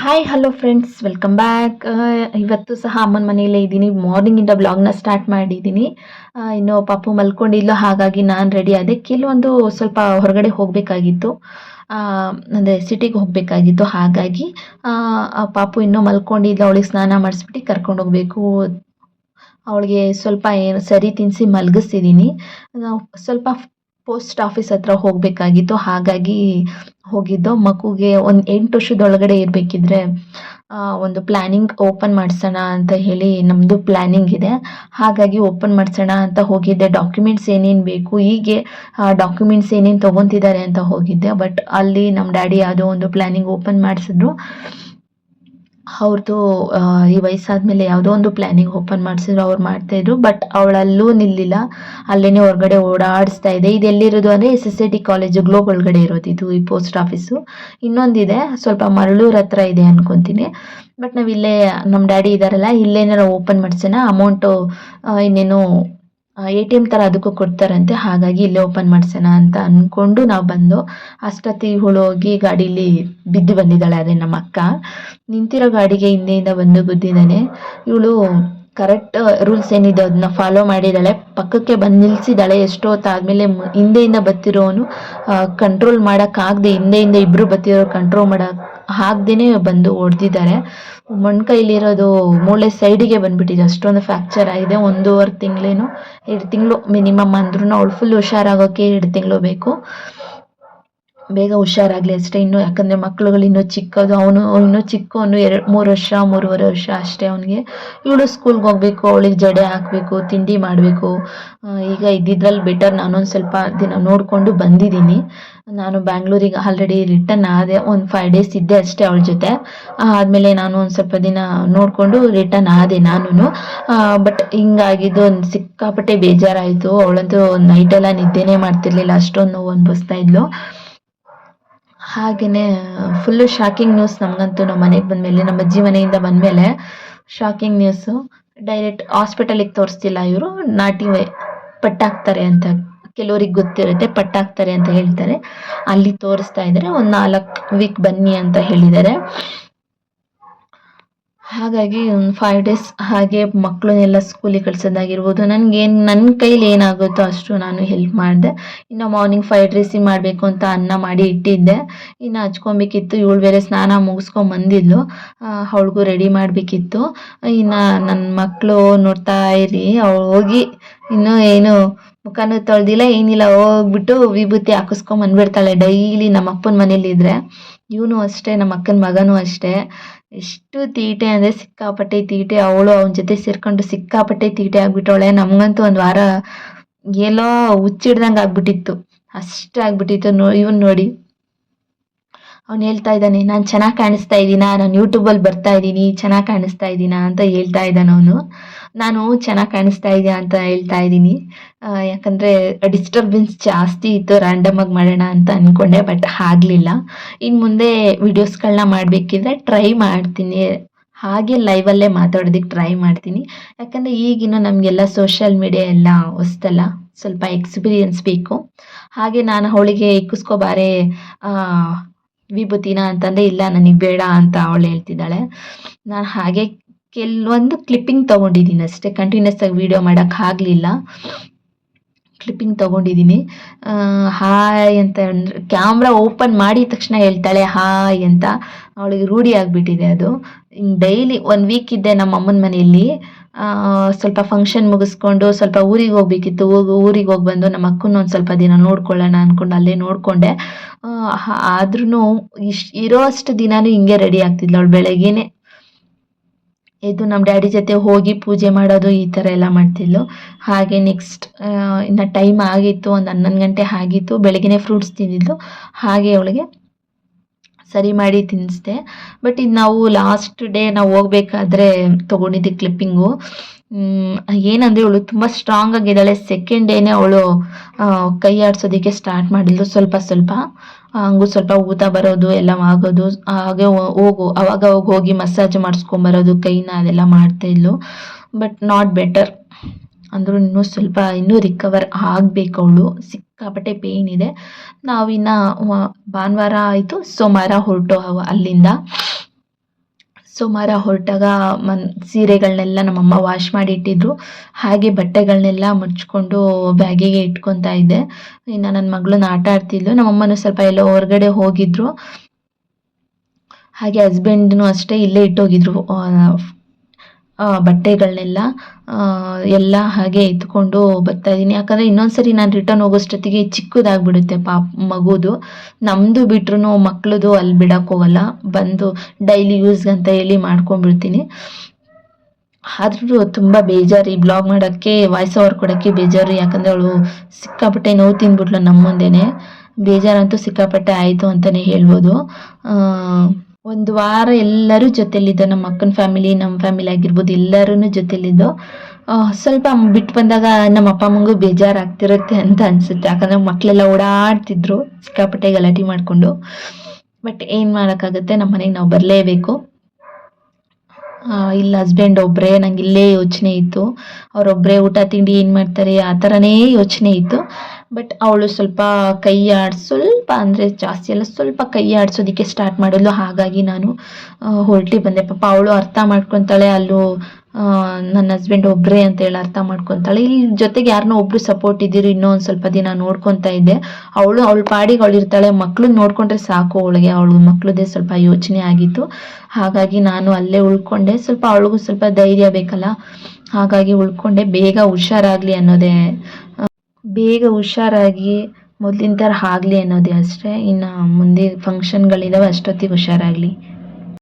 Hi hello friends, welcome back. ಇವತ್ತು ಸಹ ಅಮ್ಮನ ಮನೆಯಲ್ಲೇ ಇದ್ದೀನಿ. ಮಾರ್ನಿಂಗಿಂದ ಬ್ಲಾಗ್ನ ಸ್ಟಾರ್ಟ್ ಮಾಡಿದ್ದೀನಿ. ಇನ್ನು ಪಾಪು ಮಲ್ಕೊಂಡಿಲ್ಲ, ಹಾಗಾಗಿ ನಾನು ರೆಡಿ ಆದೆ. ಕೆಲವೊಂದು ಸ್ವಲ್ಪ ಹೊರಗಡೆ ಹೋಗಬೇಕಾಗಿತ್ತು, ಅಂದರೆ ಸಿಟಿಗೆ ಹೋಗಬೇಕಾಗಿತ್ತು. ಹಾಗಾಗಿ ಆ ಪಾಪು ಇನ್ನೂ ಮಲ್ಕೊಂಡಿಲ್ಲ. ಅವಳಿಗೆ ಸ್ನಾನ ಮಾಡಿಸ್ಬಿಟ್ಟು ಕರ್ಕೊಂಡು ಹೋಗಬೇಕು. ಅವಳಿಗೆ ಸ್ವಲ್ಪ ಏನು ಸರಿ ತಿನ್ನಿಸಿ ಮಲಗಿಸಿದ್ದೀನಿ. ನಾವು ಸ್ವಲ್ಪ ಪೋಸ್ಟ್ ಆಫೀಸ್ ಹತ್ರ ಹೋಗಬೇಕಾಗಿತ್ತು, ಹಾಗಾಗಿ ಹೋಗಿದ್ದು. ಮಗುಗೆ ಒಂದು 8 ವರ್ಷದೊಳಗಡೆ ಇರಬೇಕಿದ್ರೆ ಒಂದು ಪ್ಲ್ಯಾನಿಂಗ್ ಓಪನ್ ಮಾಡಿಸೋಣ ಅಂತ ಹೇಳಿ ನಮ್ಮದು ಪ್ಲ್ಯಾನಿಂಗ್ ಇದೆ. ಹಾಗಾಗಿ ಓಪನ್ ಮಾಡಿಸೋಣ ಅಂತ ಹೋಗಿದ್ದೆ. ಡಾಕ್ಯುಮೆಂಟ್ಸ್ ಏನೇನು ಬೇಕು, ಹೀಗೆ ಡಾಕ್ಯುಮೆಂಟ್ಸ್ ಏನೇನು ತೊಗೊತಿದ್ದಾರೆ ಅಂತ ಹೋಗಿದ್ದೆ. ಬಟ್ ಅಲ್ಲಿ ನಮ್ಮ ಡ್ಯಾಡಿ ಯಾವುದೋ ಒಂದು ಪ್ಲ್ಯಾನಿಂಗ್ ಓಪನ್ ಮಾಡಿಸಿದ್ರು. ಅವ್ರದ್ದು ಈ ವಯಸ್ಸಾದ್ಮೇಲೆ ಯಾವುದೋ ಒಂದು ಪ್ಲ್ಯಾನಿಂಗ್ ಓಪನ್ ಮಾಡಿಸಿದ್ರು, ಅವ್ರು ಮಾಡ್ತಾಯಿದ್ರು. ಬಟ್ ಅವಳಲ್ಲೂ ನಿಲ್ಲಿಲ್ಲ, ಅಲ್ಲೇ ಹೊರಗಡೆ ಓಡಾಡಿಸ್ತಾ ಇದೆ. ಇದು ಎಲ್ಲಿರೋದು ಅಂದರೆ SSIT ಕಾಲೇಜು ಗ್ಲೋಬ್ ಒಳಗಡೆ ಇರೋದು ಇದು, ಈ ಪೋಸ್ಟ್ ಆಫೀಸು. ಇನ್ನೊಂದಿದೆ ಸ್ವಲ್ಪ ಮರಳೂರು ಹತ್ರ ಇದೆ ಅನ್ಕೊತೀನಿ. ಬಟ್ ನಾವು ಇಲ್ಲೇ, ನಮ್ಮ ಡ್ಯಾಡಿ ಇದ್ದಾರಲ್ಲ, ಇಲ್ಲೇನಾರ ಓಪನ್ ಮಾಡಿಸೋಣ. ಅಮೌಂಟು ಇನ್ನೇನು ATM ಥರ ಅದಕ್ಕೂ ಕೊಡ್ತಾರಂತೆ, ಹಾಗಾಗಿ ಇಲ್ಲೇ ಓಪನ್ ಮಾಡಿಸೋಣ ಅಂತ ಅಂದ್ಕೊಂಡು ನಾವು ಬಂದು ಅಷ್ಟೊತ್ತಿಗೆ ಇವಳು ಹೋಗಿ ಗಾಡೀಲಿ ಬಿದ್ದು ಬಂದಿದ್ದಾಳೆ. ಅದೇ ನಮ್ಮ ಅಕ್ಕ ನಿಂತಿರೋ ಗಾಡಿಗೆ ಹಿಂದೆಯಿಂದ ಬಂದು ಗುದ್ದಿದ್ದಾನೆ. ಇವಳು ಕರೆಕ್ಟ್ ರೂಲ್ಸ್ ಏನಿದೆ ಅದನ್ನ ಫಾಲೋ ಮಾಡಿದ್ದಾಳೆ. ಪಕ್ಕಕ್ಕೆ ಬಂದು ನಿಲ್ಲಿಸಿದ್ದಾಳೆ. ಎಷ್ಟೋ ಹೊತ್ತಾದಮೇಲೆ ಹಿಂದೆಯಿಂದ ಬತ್ತಿರೋನು ಕಂಟ್ರೋಲ್ ಮಾಡೋಕ್ಕಾಗದೆ, ಹಿಂದೆಯಿಂದ ಇಬ್ಬರು ಬತ್ತಿರೋ ಕಂಟ್ರೋಲ್ ಆಗದೇ ಬಂದು ಹೊಡೆದಿದ್ದಾರೆ. ಮೊಣ್ಕೈಲಿರೋದು ಮೂಳೆ ಸೈಡಿಗೆ ಬಂದುಬಿಟ್ಟಿದೆ, ಅಷ್ಟೊಂದು ಫ್ರ್ಯಾಕ್ಚರ್ ಆಗಿದೆ. 1.5 ತಿಂಗಳೇನು 2 ತಿಂಗಳು ಮಿನಿಮಮ್ ಅಂದ್ರೂ ಅವಳು ಫುಲ್ ಹುಷಾರಾಗೋಕ್ಕೆ 2 ತಿಂಗಳು ಬೇಕು. ಬೇಗ ಹುಷಾರಾಗಲಿ ಅಷ್ಟೇ. ಇನ್ನು ಯಾಕಂದರೆ ಮಕ್ಳುಗಳು ಇನ್ನೂ ಚಿಕ್ಕದು, ಅವನು ಇನ್ನೂ ಚಿಕ್ಕವನು, 3 ವರ್ಷ 3.5 ವರ್ಷ ಅಷ್ಟೇ ಅವನಿಗೆ. ಇವಳು ಸ್ಕೂಲ್ಗೆ ಹೋಗಬೇಕು, ಅವಳಿಗೆ ಜಡೆ ಹಾಕಬೇಕು, ತಿಂಡಿ ಮಾಡಬೇಕು. ಈಗ ಇದ್ದಿದ್ರಲ್ಲಿ ಬೆಟರ್ ನಾನೊಂದು ಸ್ವಲ್ಪ ದಿನ ನೋಡಿಕೊಂಡು ಬಂದಿದ್ದೀನಿ. ನಾನು ಬ್ಯಾಂಗ್ಳೂರಿಗೆ ಆಲ್ರೆಡಿ ರಿಟರ್ನ್ ಆದೆ. ಒಂದು 5 ಡೇಸ್ ಇದ್ದೆ ಅಷ್ಟೇ ಅವಳ ಜೊತೆ. ಆದಮೇಲೆ ನಾನು ಒಂದು ಸ್ವಲ್ಪ ದಿನ ನೋಡಿಕೊಂಡು ರಿಟರ್ನ್ ಆದೆ ನಾನು. ಬಟ್ ಹಿಂಗಾಗಿದ್ದು ಒಂದು ಸಿಕ್ಕಾಪಟ್ಟೆ ಬೇಜಾರಾಯಿತು. ಅವಳಂತೂ ನೈಟೆಲ್ಲ ನಿದ್ದೆನೇ ಮಾಡ್ತಿರ್ಲಿಲ್ಲ, ಅಷ್ಟೊಂದು ನೋವು ಅನುಭವಿಸ್ತಾ ಇದ್ಲು. ಹಾಗೆಯೇ ಫುಲ್ಲು ಶಾಕಿಂಗ್ ನ್ಯೂಸ್ ನಮಗಂತೂ. ನಮ್ಮ ಮನೆಗೆ ಬಂದಮೇಲೆ, ನಮ್ಮ ಅಜ್ಜಿ ಮನೆಯಿಂದ ಬಂದಮೇಲೆ ಶಾಕಿಂಗ್ ನ್ಯೂಸು. ಡೈರೆಕ್ಟ್ ಹಾಸ್ಪಿಟಲಿಗೆ ತೋರಿಸ್ತಿಲ್ಲ ಇವರು, ನಾಟಿ ಪಟ್ಟಾಕ್ತಾರೆ ಅಂತ ಕೆಲವ್ರಿಗೆ ಗೊತ್ತಿರುತ್ತೆ, ಪಟ್ಟಾಕ್ತಾರೆ ಅಂತ ಹೇಳ್ತಾರೆ. ಅಲ್ಲಿ ತೋರಿಸ್ತಾ ಇದ್ದಾರೆ. ಒಂದು 4 ವೀಕ್ ಬನ್ನಿ ಅಂತ ಹೇಳಿದ್ದಾರೆ. ಹಾಗಾಗಿ ಒಂದು 5 ಡೇಸ್ ಹಾಗೆ ಮಕ್ಕಳನ್ನೆಲ್ಲ ಸ್ಕೂಲಿಗೆ ಕಳ್ಸೋದಾಗಿರ್ಬೋದು, ನನ್ನ ಕೈಲಿ ಏನಾಗುತ್ತೋ ಅಷ್ಟು ನಾನು ಹೆಲ್ಪ್ ಮಾಡಿದೆ. ಇನ್ನು ಮಾರ್ನಿಂಗ್ ಫ್ರೈಡ್ ರೈಸಿಗೆ ಮಾಡಬೇಕು ಅಂತ ಅನ್ನ ಮಾಡಿ ಇಟ್ಟಿದ್ದೆ. ಇನ್ನು ಹಚ್ಕೊಬೇಕಿತ್ತು. ಇವಳು ಬೇರೆ ಸ್ನಾನ ಮುಗಿಸ್ಕೊಂಬಂದಿದ್ಲು, ಅವಳಿಗೂ ರೆಡಿ ಮಾಡಬೇಕಿತ್ತು. ಇನ್ನು ನನ್ನ ಮಕ್ಕಳು ನೋಡ್ತಾ ಇರಿ, ಅವಳು ಹೋಗಿ ಇನ್ನೂ ಏನು ಮುಖನೂ ತೊಳೆದಿಲ್ಲ ಏನಿಲ್ಲ, ಹೋಗ್ಬಿಟ್ಟು ವಿಭೂತಿ ಹಾಕಿಸ್ಕೊಂಬಂದ್ಬಿಡ್ತಾಳೆ ಡೈಲಿ ನಮ್ಮ ಅಪ್ಪನ ಮನೇಲಿದ್ದರೆ. ಇವನು ಅಷ್ಟೇ, ನಮ್ಮ ಅಕ್ಕನ ಮಗನೂ ಅಷ್ಟೇ. ಎಷ್ಟು ತೀಟೆ ಅಂದರೆ ಸಿಕ್ಕಾಪಟ್ಟೆ ತೀಟೆ. ಅವಳು ಅವನ ಜೊತೆ ಸೇರ್ಕೊಂಡು ಸಿಕ್ಕಾಪಟ್ಟೆ ತೀಟೆ ಆಗ್ಬಿಟ್ಟವಳೆ. ನಮಗಂತೂ ಒಂದು ವಾರ ಎಲ್ಲೋ ಹುಚ್ಚಿಡ್ದಂಗೆ ಆಗ್ಬಿಟ್ಟಿತ್ತು, ಅಷ್ಟೇ ಆಗ್ಬಿಟ್ಟಿತ್ತು. ಇವನು ನೋಡಿ, ಅವ್ನು ಹೇಳ್ತಾ ಇದ್ದಾನೆ, ನಾನು ಚೆನ್ನಾಗಿ ಕಾಣಿಸ್ತಾ ಇದ್ದೀನಾ, ನಾನು ಯೂಟ್ಯೂಬಲ್ಲಿ ಬರ್ತಾ ಇದ್ದೀನಿ, ಚೆನ್ನಾಗಿ ಕಾಣಿಸ್ತಾ ಇದ್ದೀನಾ ಅಂತ ಹೇಳ್ತಾ ಇದ್ದಾನೆ ಅವನು. ನಾನು ಚೆನ್ನಾಗಿ ಕಾಣಿಸ್ತಾ ಇದೆಯಾ ಅಂತ ಹೇಳ್ತಾ ಇದ್ದೀನಿ. ಯಾಕಂದರೆ ಡಿಸ್ಟರ್ಬೆನ್ಸ್ ಜಾಸ್ತಿ ಇತ್ತು, ರ್ಯಾಂಡಮಾಗಿ ಮಾಡೋಣ ಅಂತ ಅಂದ್ಕೊಂಡೆ, ಬಟ್ ಆಗಲಿಲ್ಲ. ಇನ್ನು ಮುಂದೆ ವಿಡಿಯೋಸ್ಗಳನ್ನ ಮಾಡಬೇಕಿದ್ರೆ ಟ್ರೈ ಮಾಡ್ತೀನಿ, ಹಾಗೆ ಲೈವಲ್ಲೇ ಮಾತಾಡೋದಕ್ಕೆ ಟ್ರೈ ಮಾಡ್ತೀನಿ. ಯಾಕಂದರೆ ಈಗಿನ ನಮಗೆಲ್ಲ ಸೋಷಿಯಲ್ ಮೀಡಿಯಾ ಎಲ್ಲ ಹೊಸ್ತಲ್ಲ, ಸ್ವಲ್ಪ ಎಕ್ಸ್ಪೀರಿಯನ್ಸ್ ಬೇಕು. ಹಾಗೆ ನಾನು ಅವಳಿಗೆ ಇಕ್ಕಿಸ್ಕೊಬಾರೆ ವಿಭೂತಿನ ಅಂತಂದರೆ, ಇಲ್ಲ ನನಗೆ ಬೇಡ ಅಂತ ಅವಳು ಹೇಳ್ತಿದ್ದಾಳೆ. ನಾನು ಹಾಗೆ ಕೆಲವೊಂದು ಕ್ಲಿಪ್ಪಿಂಗ್ ತೊಗೊಂಡಿದ್ದೀನಿ ಅಷ್ಟೇ, ಕಂಟಿನ್ಯೂಸ್ ಆಗಿ ವೀಡಿಯೋ ಮಾಡೋಕ್ಕಾಗಲಿಲ್ಲ. ಕ್ಲಿಪ್ಪಿಂಗ್ ತೊಗೊಂಡಿದ್ದೀನಿ. ಹಾಯ್ ಅಂತ ಅಂದರೆ ಕ್ಯಾಮ್ರಾ ಓಪನ್ ಮಾಡಿದ ತಕ್ಷಣ ಹೇಳ್ತಾಳೆ ಹಾಯ್ ಅಂತ. ಅವಳಿಗೆ ರೂಢಿ ಆಗಿಬಿಟ್ಟಿದೆ ಅದು. ಡೈಲಿ 1 ವೀಕ್ ಇದ್ದೆ ನಮ್ಮ ಅಮ್ಮನ ಮನೆಯಲ್ಲಿ. ಸ್ವಲ್ಪ ಫಂಕ್ಷನ್ ಮುಗಿಸ್ಕೊಂಡು ಸ್ವಲ್ಪ ಊರಿಗೆ ಹೋಗ್ಬೇಕಿತ್ತು. ಊರಿಗೆ ಹೋಗಿ ಬಂದು ನಮ್ಮ ಅಕ್ಕನ ಒಂದು ಸ್ವಲ್ಪ ದಿನ ನೋಡ್ಕೊಳ್ಳೋಣ ಅಂದ್ಕೊಂಡು ಅಲ್ಲೇ ನೋಡಿಕೊಂಡೆ. ಆದ್ರೂ ಇರೋ ಅಷ್ಟು ದಿನಾನೂ ಹಿಂಗೆ ರೆಡಿ ಆಗ್ತಿದ್ಲು ಅವಳು. ಬೆಳಗ್ಗೆನೇ ಎದ್ದು ನಮ್ಮ ಡ್ಯಾಡಿ ಜೊತೆ ಹೋಗಿ ಪೂಜೆ ಮಾಡೋದು, ಈ ಥರ ಎಲ್ಲ ಮಾಡ್ತಿದ್ಲು. ಹಾಗೆ ನೆಕ್ಸ್ಟ್ ಇನ್ನು ಟೈಮ್ ಆಗಿತ್ತು, ಒಂದು 11 ಗಂಟೆ ಆಗಿತ್ತು. ಬೆಳಗ್ಗೆನೇ ಫ್ರೂಟ್ಸ್ ತಿಂದಿದ್ಲು, ಹಾಗೆ ಅವಳಿಗೆ ಸರಿ ಮಾಡಿ ತಿನ್ನಿಸ್ದೆ. ಬಟ್ ಇದು ನಾವು ಲಾಸ್ಟ್ ಡೇ ನಾವು ಹೋಗ್ಬೇಕಾದ್ರೆ ತೊಗೊಂಡಿದ್ದೆ ಕ್ಲಿಪ್ಪಿಂಗು. ಏನಂದರೆ ಇವಳು ತುಂಬ ಸ್ಟ್ರಾಂಗ್ ಆಗಿದ್ದಾಳೆ. ಸೆಕೆಂಡ್ ಡೇನೇ ಅವಳು ಕೈ ಆಡಿಸೋದಕ್ಕೆ ಸ್ಟಾರ್ಟ್ ಮಾಡಿದ್ಲು, ಸ್ವಲ್ಪ ಸ್ವಲ್ಪ ಹಂಗೂ ಸ್ವಲ್ಪ ಊತ ಬರೋದು ಎಲ್ಲ ಆಗೋದು. ಹಾಗೆ ಅವಾಗ ಹೋಗಿ ಮಸಾಜ್ ಮಾಡಿಸ್ಕೊಂಬರೋದು ಕೈನ, ಅದೆಲ್ಲ ಮಾಡ್ತಾಯಿದ್ಲು. ಬಟ್ ನಾಟ್ ಬೆಟರ್ ಅಂದರೂ ಇನ್ನೂ ರಿಕವರ್ ಆಗಬೇಕು ಅವಳು. ಸಿಕ್ಕಾಪಟ್ಟೆ ಪೇಯ್ನ್ ಇದೆ. ನಾವಿನ್ನು ಭಾನುವಾರ ಆಯಿತು, ಸೋಮವಾರ ಹೊರಟು ಅಲ್ಲಿಂದ. ಸೋಮವಾರ ಹೊರಟಾಗ ಸೀರೆಗಳನ್ನೆಲ್ಲ ನಮ್ಮಮ್ಮ ವಾಶ್ ಮಾಡಿ ಇಟ್ಟಿದ್ರು. ಹಾಗೆ ಬಟ್ಟೆಗಳನ್ನೆಲ್ಲ ಮುಚ್ಕೊಂಡು ಬ್ಯಾಗಿಗೆ ಇಟ್ಕೊತಾ ಇದ್ದೆ. ಇನ್ನು ನನ್ನ ಮಗಳನ್ನ ಆಟ ಆಡ್ತಿದ್ಲು. ನಮ್ಮಮ್ಮನೂ ಸ್ವಲ್ಪ ಎಲ್ಲೋ ಹೊರಗಡೆ ಹೋಗಿದ್ರು. ಹಾಗೆ ಹಸ್ಬೆಂಡ್ನು ಅಷ್ಟೇ ಇಲ್ಲೇ ಇಟ್ಟೋಗಿದ್ರು ಬಟ್ಟೆಗಳನ್ನೆಲ್ಲ. ಎಲ್ಲ ಹಾಗೆ ಎತ್ಕೊಂಡು ಬರ್ತಾ ಇದ್ದೀನಿ. ಯಾಕಂದರೆ ಇನ್ನೊಂದ್ಸರಿ ನಾನು ರಿಟರ್ನ್ ಹೋಗೋಷ್ಟೊತ್ತಿಗೆ ಚಿಕ್ಕದಾಗ್ಬಿಡುತ್ತೆ ಮಗುದು. ನಮ್ಮದು ಬಿಟ್ರು ಮಕ್ಳದು ಅಲ್ಲಿ ಬಿಡಕ್ಕೆ ಹೋಗಲ್ಲ. ಬಂದು ಡೈಲಿ ಯೂಸ್ಗಂತ ಹೇಳಿ ಮಾಡ್ಕೊಂಡ್ಬಿಡ್ತೀನಿ. ಆದ್ರೂ ತುಂಬ ಬೇಜಾರು ಈ ಬ್ಲಾಗ್ ಮಾಡೋಕ್ಕೆ, ವಾಯ್ಸ್ ಓವರ್ ಕೊಡೋಕ್ಕೆ ಬೇಜಾರು. ಯಾಕಂದರೆ ಅವಳು ಸಿಕ್ಕಾಪಟ್ಟೆ ನೋವು ತಿಂದ್ಬಿಟ್ಲು ನಮ್ಮ ಮುಂದೆನೇ. ಬೇಜಾರಂತೂ ಸಿಕ್ಕಾಪಟ್ಟೆ ಆಯಿತು ಅಂತಲೇ ಹೇಳ್ಬೋದು. ಒಂದು ವಾರ ಎಲ್ಲರೂ ಜೊತೆಲಿದ್ದೋ, ನಮ್ಮ ಅಕ್ಕನ ಫ್ಯಾಮಿಲಿ, ನಮ್ಮ ಫ್ಯಾಮಿಲಿ ಆಗಿರ್ಬೋದು, ಎಲ್ಲರೂ ಜೊತೆಲಿದ್ದೋ. ಸ್ವಲ್ಪ ಬಿಟ್ಟು ಬಂದಾಗ ನಮ್ಮ ಅಪ್ಪ ಅಮ್ಮಂಗೂ ಬೇಜಾರಾಗ್ತಿರುತ್ತೆ ಅಂತ ಅನಿಸುತ್ತೆ. ಯಾಕಂದರೆ ಮಕ್ಕಳೆಲ್ಲ ಓಡಾಡ್ತಿದ್ರು ಸಿಕ್ಕಾಪಟ್ಟೆ ಗಲಾಟೆ ಮಾಡಿಕೊಂಡು. ಬಟ್ ಏನು ಮಾಡೋಕ್ಕಾಗುತ್ತೆ, ನಮ್ಮ ಮನೆಗೆ ನಾವು ಬರಲೇಬೇಕು. ಇಲ್ಲ ಹಸ್ಬೆಂಡ್ ಒಬ್ಬರೇ, ನಂಗೆ ಇಲ್ಲೇ ಯೋಚನೆ ಇತ್ತು. ಅವರೊಬ್ಬರೇ ಊಟ ತಿಂಡಿ ಏನು ಮಾಡ್ತಾರೆ ಆ ಥರನೇ ಯೋಚನೆ ಇತ್ತು. ಬಟ್ ಅವಳು ಸ್ವಲ್ಪ ಸ್ವಲ್ಪ ಅಂದರೆ ಜಾಸ್ತಿ ಎಲ್ಲ, ಸ್ವಲ್ಪ ಕೈ ಆಡಿಸೋದಕ್ಕೆ ಸ್ಟಾರ್ಟ್ ಮಾಡಿದ್ಲು. ಹಾಗಾಗಿ ನಾನು ಹೊರಟಿ ಬಂದೆ. ಪಾಪ ಅವಳು ಅರ್ಥ ಮಾಡ್ಕೊತಾಳೆ, ಅಲ್ಲೂ ನನ್ನ ಹಸ್ಬೆಂಡ್ ಒಬ್ಬರೇ ಅಂತೇಳಿ ಅರ್ಥ ಮಾಡ್ಕೊತಾಳೆ. ಇಲ್ಲಿ ಜೊತೆಗೆ ಯಾರನ್ನೋ ಒಬ್ರು ಸಪೋರ್ಟ್ ಇದ್ದೀರಿ, ಇನ್ನೂ ಒಂದು ಸ್ವಲ್ಪ ದಿನ ನೋಡ್ಕೊತಾ ಇದ್ದೆ. ಅವಳ ಪಾಡಿಗೆ ಅವಳು ಇರ್ತಾಳೆ, ಮಕ್ಳನ್ನ ನೋಡ್ಕೊಂಡ್ರೆ ಸಾಕು ಅವಳು ಮಕ್ಳದೇ ಸ್ವಲ್ಪ ಯೋಚನೆ ಆಗಿತ್ತು. ಹಾಗಾಗಿ ನಾನು ಅಲ್ಲೇ ಉಳ್ಕೊಂಡೆ. ಸ್ವಲ್ಪ ಅವಳಿಗೂ ಸ್ವಲ್ಪ ಧೈರ್ಯ ಬೇಕಲ್ಲ, ಹಾಗಾಗಿ ಉಳ್ಕೊಂಡೆ. ಬೇಗ ಹುಷಾರಾಗಲಿ ಅನ್ನೋದೇ, ಬೇಗ ಹುಷಾರಾಗಿ ಮೊದಲಿನ ಥರ ಆಗಲಿ ಅನ್ನೋದೇ ಅಷ್ಟೇ. ಇನ್ನು ಮುಂದೆ ಫಂಕ್ಷನ್ಗಳಿದಾವೆ, ಅಷ್ಟೊತ್ತಿಗೆ ಹುಷಾರಾಗಲಿ.